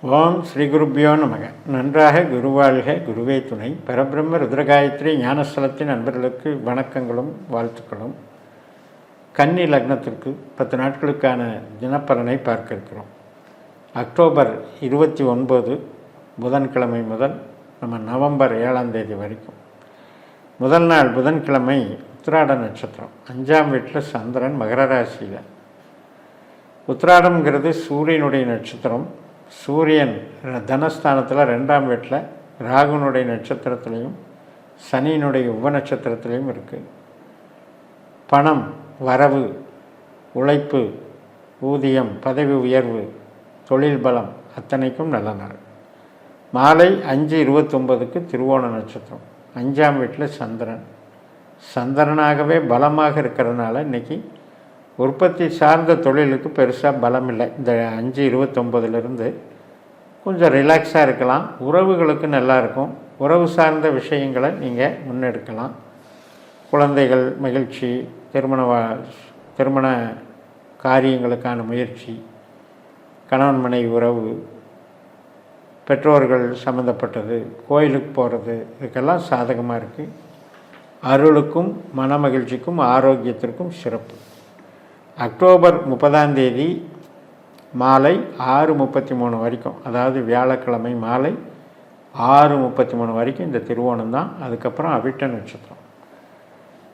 ஓம் ஸ்ரீ குருப்பியோ நமக. நன்றாக குருவாழ்க, குருவே துணை. பரபிரம்ம ருத்ரகாயத்ரி ஞானஸ்தலத்தின் நண்பர்களுக்கு வணக்கங்களும் வாழ்த்துக்களும். கன்னி லக்னத்திற்கு 10 நாட்களுக்கான தினப்பலனை பார்க்க இருக்கிறோம். அக்டோபர் 29 புதன்கிழமை முதல் நம்ம நவம்பர் 7ஆம் தேதி வரைக்கும். முதல் நாள் புதன்கிழமை உத்திராட நட்சத்திரம், 5ஆம் வீட்டில் சந்திரன், மகர ராசியில். உத்திராடம்ங்கிறது சூரியனுடைய நட்சத்திரம். சூரியன் தனஸ்தானத்தில் 2ஆம் வீட்டில் ராகுனுடைய நட்சத்திரத்திலையும் சனியினுடைய உப நட்சத்திரத்திலையும் இருக்குது. பணம், வரவு, உழைப்பு, ஊதியம், பதவி உயர்வு, தொழில் பலம் அத்தனைக்கும் நல்ல நாள். மாலை 5:29 திருவோண நட்சத்திரம், 5ஆம் வீட்டில் சந்திரன். சந்திரனாகவே பலமாக இருக்கிறதுனால இன்றைக்கி உற்பத்தி சார்ந்த தொழிலுக்கு பெருசாக பலம் இல்லை. இந்த 5:29 கொஞ்சம் ரிலாக்ஸாக இருக்கலாம். உறவுகளுக்கு நல்லாயிருக்கும். உறவு சார்ந்த விஷயங்களை நீங்கள் முன்னெடுக்கலாம். குழந்தைகள் மகிழ்ச்சி, திருமண காரியங்களுக்கான முயற்சி, கணவன் மனைவி உறவு, பெற்றோர்கள் சம்மந்தப்பட்டது, கோயிலுக்கு போகிறது, இதுக்கெல்லாம் சாதகமாக இருக்குது. அருளுக்கும் மன மகிழ்ச்சிக்கும் ஆரோக்கியத்திற்கும் சிறப்பு. அக்டோபர் 30ஆம் தேதி மாலை 6:33 வரைக்கும், அதாவது வியாழக்கிழமை மாலை 6:33 வரைக்கும் இந்த திருவோணம் தான். அதுக்கப்புறம் அவிட்ட நட்சத்திரம்.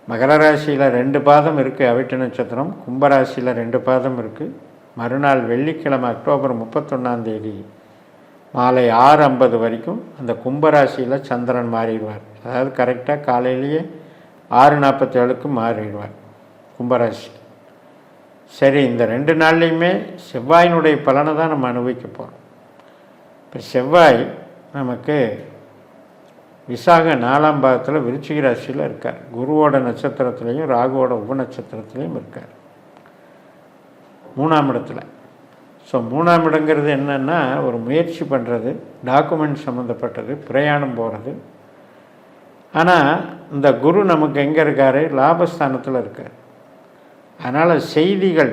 மகர ராசியில் 2 பாதம் இருக்குது அவிட்ட நட்சத்திரம். கும்பராசியில் 2 பாதம் இருக்குது. மறுநாள் வெள்ளிக்கிழமை அக்டோபர் 31ஆம் தேதி மாலை 6:50 வரைக்கும் அந்த கும்பராசியில் சந்திரன் மாறிடுவார். அதாவது கரெக்டாக காலையிலேயே 6:47க்கு மாறிடுவார் கும்பராசி. சரி, இந்த 2 நாள்லேயுமே செவ்வாயினுடைய பலனை தான் நம்ம அனுபவிக்க போகிறோம். இப்போ செவ்வாய் நமக்கு விசாக 4ஆம் பாதத்தில் விருச்சிக ராசியில் இருக்கார். குருவோட நட்சத்திரத்துலேயும் ராகுவோட உப நட்சத்திரத்துலேயும் இருக்கார் 3ஆம் இடத்துல. ஸோ 3ஆம் இடங்கிறது என்னென்னா, ஒரு முயற்சி பண்ணுறது, டாக்குமெண்ட் சம்மந்தப்பட்டது, பிரயாணம் போகிறது. ஆனால் இந்த குரு நமக்கு எங்கே இருக்கார்? லாபஸ்தானத்தில் இருக்கார். அதனால் செய்திகள்,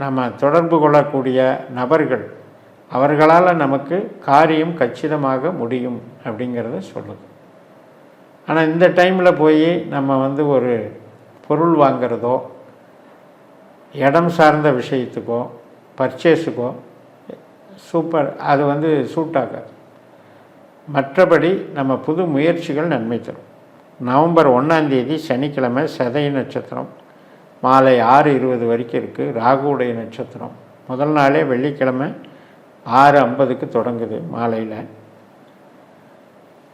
நம்ம தொடர்பு கொள்ளக்கூடிய நபர்கள், அவர்களால் நமக்கு காரியம் கச்சிதமாக முடியும் அப்படிங்கிறத சொல்லுது. ஆனால் இந்த டைமில் போய் நம்ம ஒரு பொருள் வாங்கிறதோ, இடம் சார்ந்த விஷயத்துக்கோ, பர்ச்சேஸுக்கோ அது சூட் ஆகாது. மற்றபடி நம்ம புது முயற்சிகள் நன்மை தரும். நவம்பர் 1ஆம் தேதி சனிக்கிழமை சதய நட்சத்திரம், மாலை 6:20 வரைக்கும் இருக்குது. ராகுவுடைய நட்சத்திரம். முதல் நாளே வெள்ளிக்கிழமை 6:50க்கு தொடங்குது மாலையில்.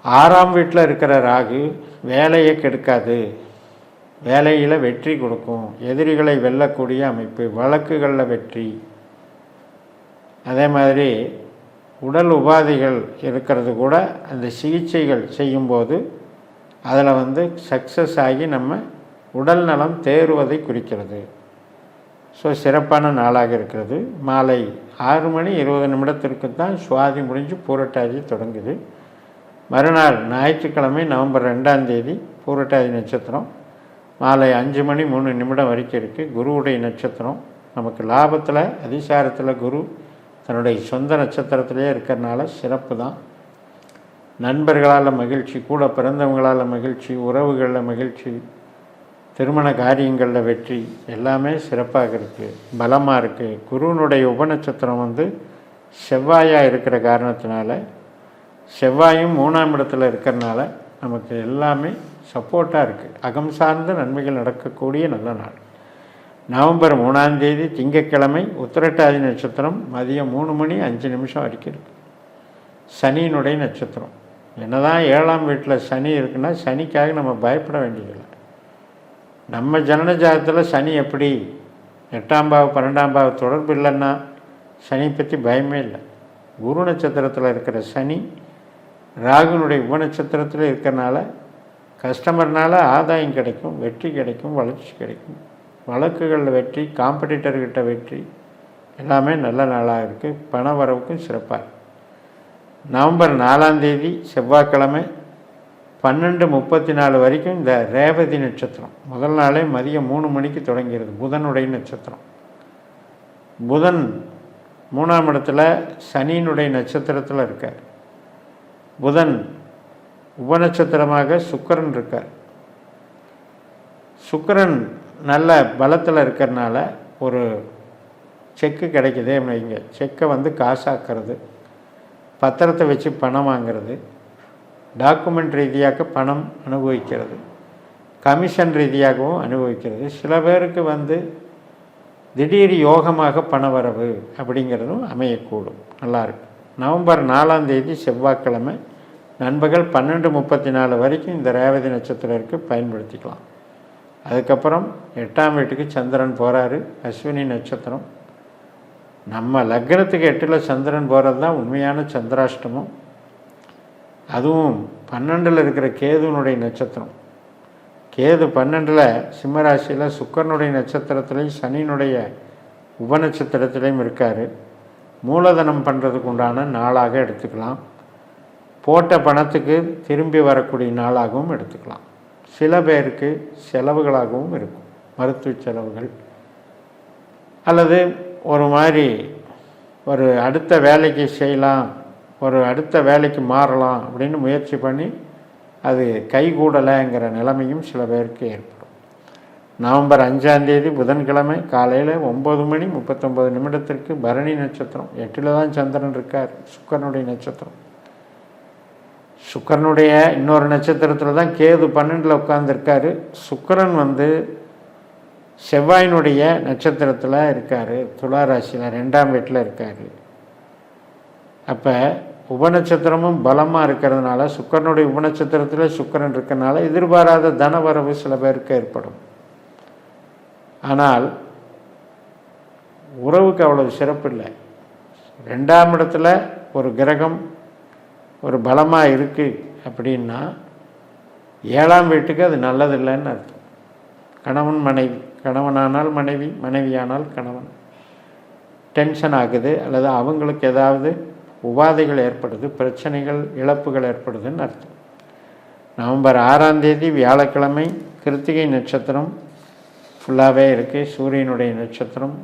6ஆம் வீட்டில் இருக்கிற ராகு வேலையை கெடுக்காது, வேலையில் வெற்றி கொடுக்கும். எதிரிகளை வெல்லக்கூடிய அமைப்பு, வழக்குகளில் வெற்றி. அதே மாதிரி உடல் உபாதைகள் இருக்கிறது கூட அந்த சிகிச்சைகள் செய்யும்போது அதில் சக்ஸஸ் ஆகி நம்ம உடல் நலம் தேறுவதை குறிக்கிறது. ஸோ சிறப்பான நாளாக இருக்கிறது. மாலை 6:20 தான் சுவாதி முடிஞ்சு பூரட்டாதி தொடங்குது. மறுநாள் ஞாயிற்றுக்கிழமை நவம்பர் 2ஆம் தேதி பூரட்டாதி நட்சத்திரம், மாலை 5:03 வரைக்கும் இருக்குது. குருவுடைய நட்சத்திரம். நமக்கு லாபத்தில் அதிசாரத்தில் குரு தன்னுடைய சொந்த நட்சத்திரத்திலே இருக்கிறனால சிறப்பு தான். நண்பர்களால் மகிழ்ச்சி, கூட பிறந்தவங்களால் மகிழ்ச்சி, உறவுகளில் மகிழ்ச்சி, திருமண காரியங்களில் வெற்றி, எல்லாமே சிறப்பாக இருக்குது, பலமாக இருக்குது. குருவினுடைய உபநட்சத்திரம் செவ்வாயாக இருக்கிற காரணத்தினால, செவ்வாயும் 3ஆம் இடத்துல இருக்கிறனால நமக்கு எல்லாமே சப்போர்ட்டாக இருக்குது. அகம் சார்ந்த நன்மைகள் நடக்கக்கூடிய நல்ல நாள். நவம்பர் 3ஆம் தேதி திங்கட்கிழமை உத்திரட்டாதி நட்சத்திரம், மதியம் 3:05 வரைக்கும் இருக்குது. சனியினுடைய நட்சத்திரம். என்னதான் 7ஆம் வீட்டில் சனி இருக்குன்னா சனிக்காக நம்ம பயப்பட வேண்டியதில்லை. நம்ம ஜனன ஜாதகத்தில் சனி எப்படி 8ஆம் பாவம் 12ஆம் பாவம் தொடர்பு இல்லைன்னா சனி பற்றி பயமே இல்லை. குரு நட்சத்திரத்தில் இருக்கிற சனி ராகுனுடைய உப நட்சத்திரத்தில் இருக்கிறனால கஸ்டமர்னால் ஆதாயம் கிடைக்கும், வெற்றி கிடைக்கும், வளர்ச்சி கிடைக்கும், வழக்குகளில் வெற்றி, காம்படிட்டர்கிட்ட வெற்றி, எல்லாமே நல்ல நாளாக இருக்குது. பண வரவுக்கும் சிறப்பாக. நவம்பர் 4ஆம் தேதி செவ்வாய்க்கிழமை 12:34 வரைக்கும் இந்த ரேவதி நட்சத்திரம். முதல் நாளே மதியம் 3 மணிக்கு தொடங்கிறது. புதனுடைய நட்சத்திரம். புதன் 3ஆம் இடத்துல சனியினுடைய நட்சத்திரத்தில் இருக்கார். புதன் உபநட்சத்திரமாக சுக்கிரன் இருக்கார். சுக்கிரன் நல்ல பலத்தில் இருக்கிறனால ஒரு செக்கு கிடைக்குதே வைங்க, செக்கை வந்து காசாக்குறது, பத்திரத்தை வச்சு பணம் வாங்கிறது, டாக்குமெண்ட் ரீதியாக பணம் அனுபவிக்கிறது, கமிஷன் ரீதியாகவும் அனுபவிக்கிறது. சில பேருக்கு வந்து திடீர் யோகமாக பணவரவு அப்படிங்கிறதும் அமையக்கூடும். நல்லாயிருக்கு. நவம்பர் 4ஆம் தேதி செவ்வாய்க்கிழமை நண்பகல் 12:34 வரைக்கும் இந்த ரேவதி நட்சத்திரருக்கு பயன்படுத்திக்கலாம். அதுக்கப்புறம் 8ஆம் வீட்டுக்கு சந்திரன் போகிறாரு. அஸ்வினி நட்சத்திரம். நம்ம லக்னத்துக்கு 8ல் சந்திரன் போகிறது தான் உண்மையான சந்திராஷ்டமம். அதுவும் 12ல் இருக்கிற கேதுனுடைய நட்சத்திரம். கேது 12ல் சிம்மராசியில் சுக்கிரனுடைய நட்சத்திரத்திலையும் சனியினுடைய உபநட்சத்திரத்திலையும் இருக்கார். மூலதனம் பண்ணுறதுக்கு உண்டான நாளாக எடுத்துக்கலாம். போட்ட பணத்துக்கு திரும்பி வரக்கூடிய நாளாகவும் எடுத்துக்கலாம். சில பேருக்கு செலவுகளாகவும் இருக்கும், மருத்துவ செலவுகள், அல்லது ஒரு மாதிரி ஒரு அடுத்த வேலைக்கு செய்யலாம், ஒரு அடுத்த வேலைக்கு மாறலாம் அப்படின்னு முயற்சி பண்ணி அது கைகூடலைங்கிற நிலைமையும் சில பேருக்கு ஏற்படும். நவம்பர் 5ஆம் தேதி புதன்கிழமை காலையில் 9:39 பரணி நட்சத்திரம். 8ல் தான் சந்திரன் இருக்கார், சுக்கிரனுடைய நட்சத்திரம். சுக்கிரனுடைய இன்னொரு நட்சத்திரத்தில் தான் கேது 12ல் உட்கார்ந்துருக்காரு. சுக்கிரன் வந்து செவ்வாயினுடைய நட்சத்திரத்தில் இருக்கார், துலா ராசியில் 2ஆம் வீட்டில் இருக்கார். அப்போ உபநட்சத்திரமும் பலமாக இருக்கிறதுனால, சுக்கிரனுடைய உபநட்சத்திரத்தில் சுக்கிரன் இருக்கிறதுனால எதிர்பாராத தனவரவு சில பேருக்கு ஏற்படும். ஆனால் உறவுக்கு அவ்வளவு சிறப்பு இல்லை. 2ஆம் இடத்துல ஒரு கிரகம் ஒரு பலமாக இருக்குது அப்படின்னா 7ஆம் வீட்டுக்கு அது நல்லதில்லைன்னு அர்த்தம். கணவன் மனைவி, கணவனானால் மனைவி, மனைவியானால் கணவன் டென்ஷன் ஆகுது, அல்லது அவங்களுக்கு ஏதாவது உபாதைகள் ஏற்படுது, பிரச்சனைகள், இழப்புகள் ஏற்படுதுன்னு அர்த்தம். நவம்பர் 6ஆம் தேதி வியாழக்கிழமை கிருத்திகை நட்சத்திரம் ஃபுல்லாகவே இருக்குது. சூரியனுடைய நட்சத்திரம்.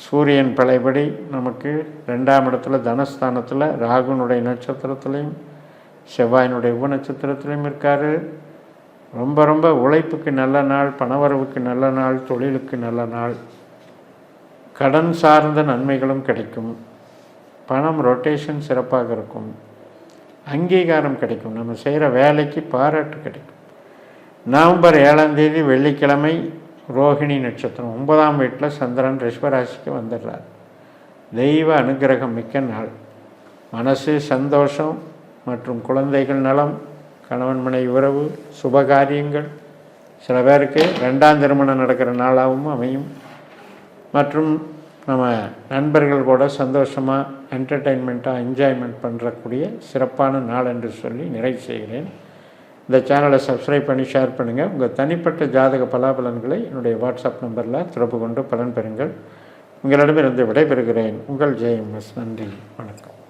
சூரியன் பழையபடி நமக்கு 2ஆம் இடத்துல தனஸ்தானத்தில் ராகுனுடைய நட்சத்திரத்துலேயும் செவ்வாயினுடைய உபநட்சத்திரத்துலேயும் இருக்கார். ரொம்ப ரொம்ப உழைப்புக்கு நல்ல நாள், பணவரவுக்கு நல்ல நாள், தொழிலுக்கு நல்ல நாள். கடன் சார்ந்த நன்மைகளும் கிடைக்கும். பணம் ரொட்டேஷன் சிறப்பாக இருக்கும். அங்கீகாரம் கிடைக்கும். நம்ம செய்கிற வேலைக்கு பாராட்டு கிடைக்கும். நவம்பர் 7ஆம் தேதி வெள்ளிக்கிழமை ரோஹிணி நட்சத்திரம். 9ஆம் வீட்டில் சந்திரன் ரிஷபராசிக்கு வந்துடுறார். தெய்வ அனுகிரகம் மிக்க நாள். மனசு சந்தோஷம் மற்றும் குழந்தைகள் நலம், கணவன் மனைவி உறவு, சுபகாரியங்கள், சில பேருக்கு 2ஆம் திருமணம் நடக்கிற நாளாகவும் அமையும். மற்றும் நம்ம நண்பர்கள் கூட சந்தோஷமாக என்டர்டெயின்மெண்ட்டாக என்ஜாய்மெண்ட் பண்ணுறக்கூடிய சிறப்பான நாள் என்று சொல்லி நிறைவு செய்கிறேன். இந்த சேனலை சப்ஸ்கிரைப் பண்ணி ஷேர் பண்ணுங்கள். உங்கள் தனிப்பட்ட ஜாதக பலாபலன்களை என்னுடைய வாட்ஸ்அப் நம்பரில் தொடர்பு கொண்டு பலன் பெறுங்கள். உங்களிடமிருந்து விடைபெறுகிறேன். உங்கள் ஜெயம் எஸ். நன்றி, வணக்கம்.